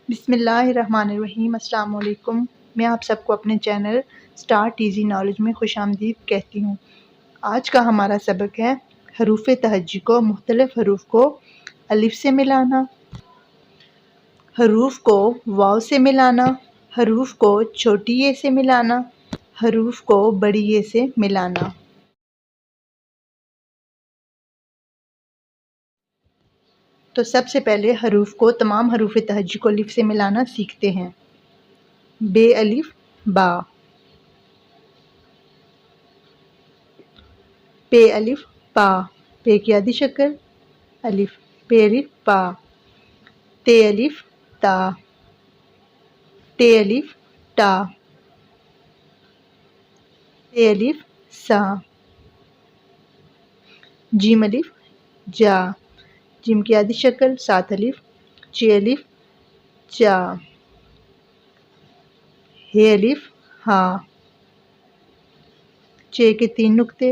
بسم اللہ الرحمن الرحیم۔ السلام علیکم۔ میں آپ سب کو اپنے چینل اسٹارٹ ایزی نالج میں خوش آمدید کہتی ہوں۔ آج کا ہمارا سبق ہے حروف تہجی کو مختلف حروف کو الف سے ملانا، حروف کو واو سے ملانا، حروف کو چھوٹی اے سے ملانا، حروف کو بڑی اے سے ملانا۔ تو سب سے پہلے حروف کو تمام حروف تہجی کو الف سے ملانا سیکھتے ہیں۔ بے الف با، پے الف پا، پے کی آدھی شکل الف، پے الف پا، تے الف تا، ٹے الف ٹا، تے الف سا، جیم الف جا، جیم کی آدھی شکل سات الف، چے الف چا، ہے الف ہا، چے کے تین نقطے،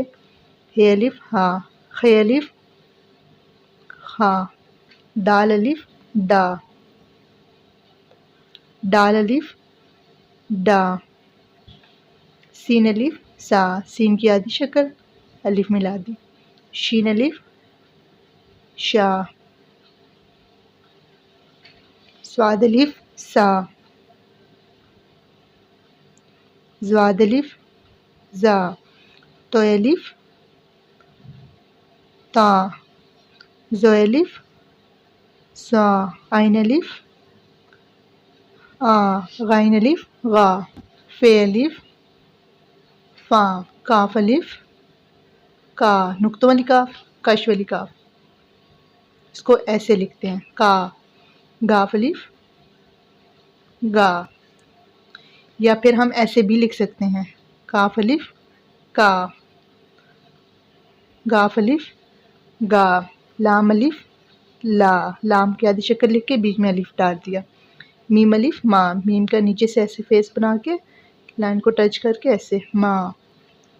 ہے الف ہا، خے الف خا، دال الف ڈا، ڈال الف ڈا، سین الف سا، سین کی آدھی شکل الف ملا دی، شین الف شا، صاد الف سا، زواد الف زا، تو الف تا، زو الف زا، عین الف آ، غین الف غا، فے الف فا، کاف الف کا، نقطوں والی کاف، کش والی کاف، اس کو ایسے لکھتے ہیں کا، گاف الف گا، یا پھر ہم ایسے بھی لکھ سکتے ہیں کاف الف کا، گاف الف گا، لام الف لا، لام کی آدھی شکل لکھ کے بیچ میں الف ڈال دیا، میم الف ماں، میم کا نیچے سے ایسے فیس بنا کے لائن کو ٹچ کر کے ایسے ماں،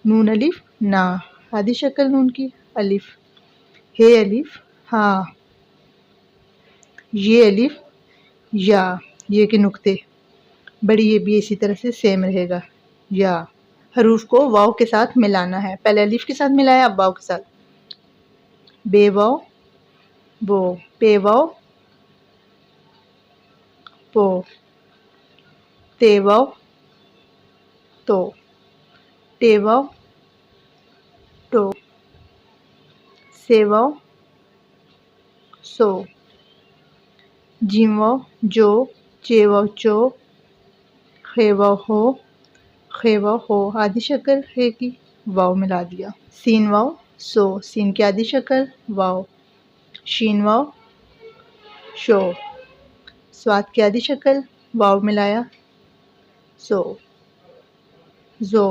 نون الف نا، آدھی شکل نون کی الف، ہے الف ہا، یہ الف یا، یہ کے نقطے، بڑی یہ بھی اسی طرح سے سیم رہے گا یا۔ حروف کو واو کے ساتھ ملانا ہے، پہلے الف کے ساتھ ملایا اب واو کے ساتھ، بے واو بو، پے واو پو، تے واو تو، ٹے واو ٹو، سے واو سو، جیم واو جو، چے واو چو، خے واو ہو، خے واو ہو، آدھی شکل ہے کی واو ملا دیا، سین واو سو، سین کی آدھی شکل واو، شین واو شو، سواد کی آدھی شکل واو ملایا سو، زو،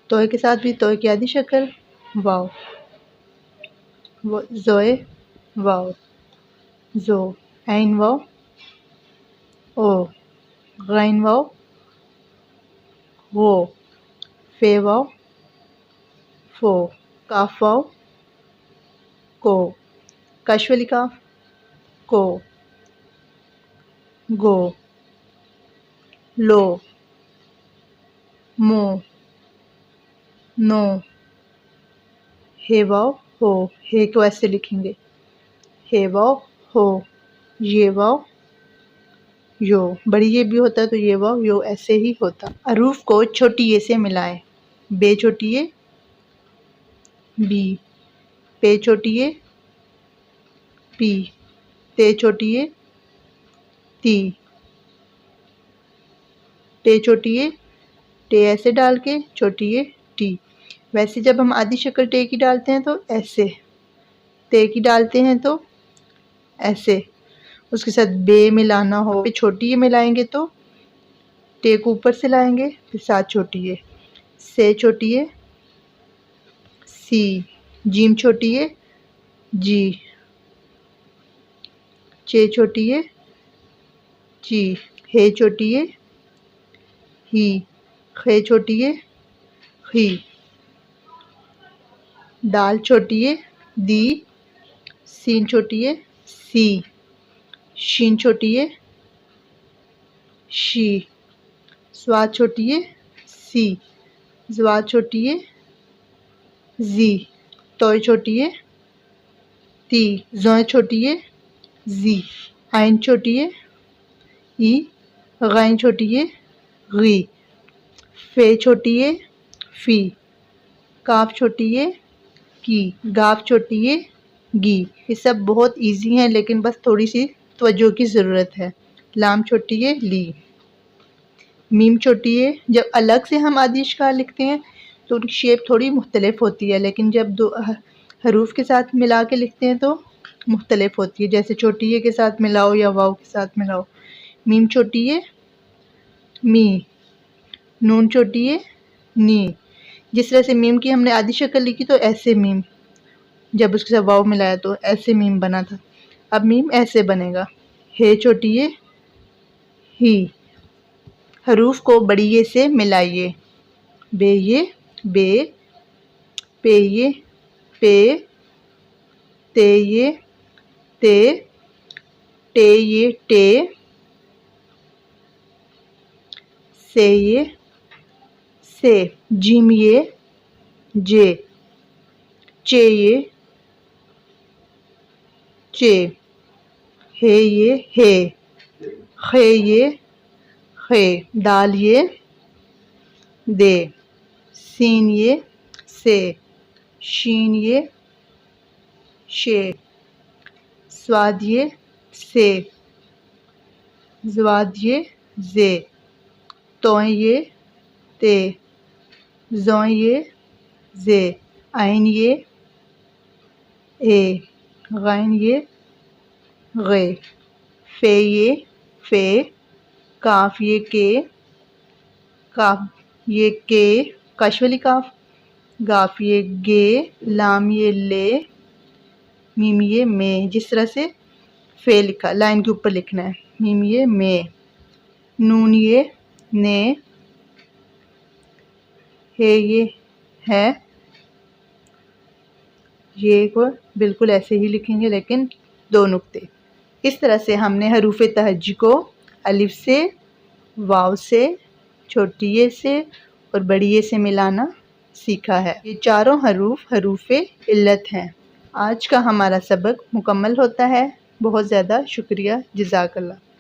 توئے کے ساتھ بھی توئے کی آدھی شکل واو، زوئے واو، زو، عین واو او، غین واو غو، فے واو فو، کاف واو کو، کش والی کاف کو، گو، لو، مو، نو، ہے واو ہو، ہے کو ایسے لکھیں گے ہے واو ہو، یہ واو یو، بڑی یہ بھی ہوتا ہے تو یہ واو یو ایسے ہی ہوتا۔ حروف کو چھوٹی اے سے ملائیں، بے چھوٹی اے بی، پے چھوٹی اے پی، تے چھوٹی اے تی، ٹے چھوٹی اے ٹے ایسے ڈال کے چھوٹی اے ٹی، ویسے جب ہم آدھی شکل ٹے کی ڈالتے ہیں تو ایسے، تے کی ڈالتے ہیں تو ایسے، اس کے ساتھ بے ملانا ہو پھر چھوٹی اے ملائیں گے تو ٹے کو اوپر سے لائیں گے پھر ساتھ چھوٹی اے، سے چھوٹی اے سی، جیم چھوٹی اے جی، چے چھوٹی اے چی، ہے چھوٹی اے ہی، خے چھوٹی اے خی، دال چھوٹی اے دی، سین چھوٹی اے سی، شین چھوٹی اے شی، سواد چھوٹی ہے سی، زواد چھوٹی ہے زی، توئے چھوٹی ہے تی، زوئیں چھوٹی ہے زی، عین چھوٹی ہے ای، غین چھوٹی ہے غی، فے چھوٹی ہے فی، کاف چھوٹی ہے کی، گاف چھوٹی ہے گی۔ یہ سب بہت ایزی ہیں لیکن بس تھوڑی سی توجہ کی ضرورت ہے۔ لام چھوٹی ہے لی، میم چھوٹی ہے۔ جب الگ سے ہم آدی اشکال لکھتے ہیں تو ان کی شیپ تھوڑی مختلف ہوتی ہے، لیکن جب دو حروف کے ساتھ ملا کے لکھتے ہیں تو مختلف ہوتی ہے، جیسے چھوٹی ہے کے ساتھ ملاؤ یا واؤ کے ساتھ ملاؤ۔ میم چھوٹی ہے می، نون چھوٹی ہے نی۔ جس طرح سے میم کی ہم نے آدھی شکل لکھی تو ایسے میم، جب اس کے ساتھ واؤ ملایا تو ایسے میم بنا تھا، اب میم ایسے بنے گا۔ ہے چھوٹی ہے ہی، حروف کو بڑی یہ سے ملائیے، بے یہ بے، پے یہ پے، تے یہ تے، ٹے یہ ٹے، سے یہ سے، جیم یہ جے، چے یہ چے، ہے یہ ہے، خے یہ خے، دال یہ دے، سین یہ سے، شین یہ شے، سواد یہ سے، زواد یہ زے، توئیں یہ تے، زوئیں یہ زے، عین یہ اے، غین یہ غے، فے یہ فے، کاف یہ کے، کاف یہ کے کاش والی کاف، گاف یہ گے، لام یہ لے، میم یہ میں۔ جس طرح سے فے لکھا لائن کے اوپر لکھنا ہے، میم یہ میں، نون یہ نے، ہے یہ ہے، یہ کو بالکل ایسے ہی لکھیں گے لیکن دو نقطے۔ اس طرح سے ہم نے حروف تہجی کو الف سے، واو سے، چھوٹی یہ سے اور بڑی یہ سے ملانا سیکھا ہے۔ یہ چاروں حروف حروف علت ہیں۔ آج کا ہمارا سبق مکمل ہوتا ہے۔ بہت زیادہ شکریہ، جزاک اللہ۔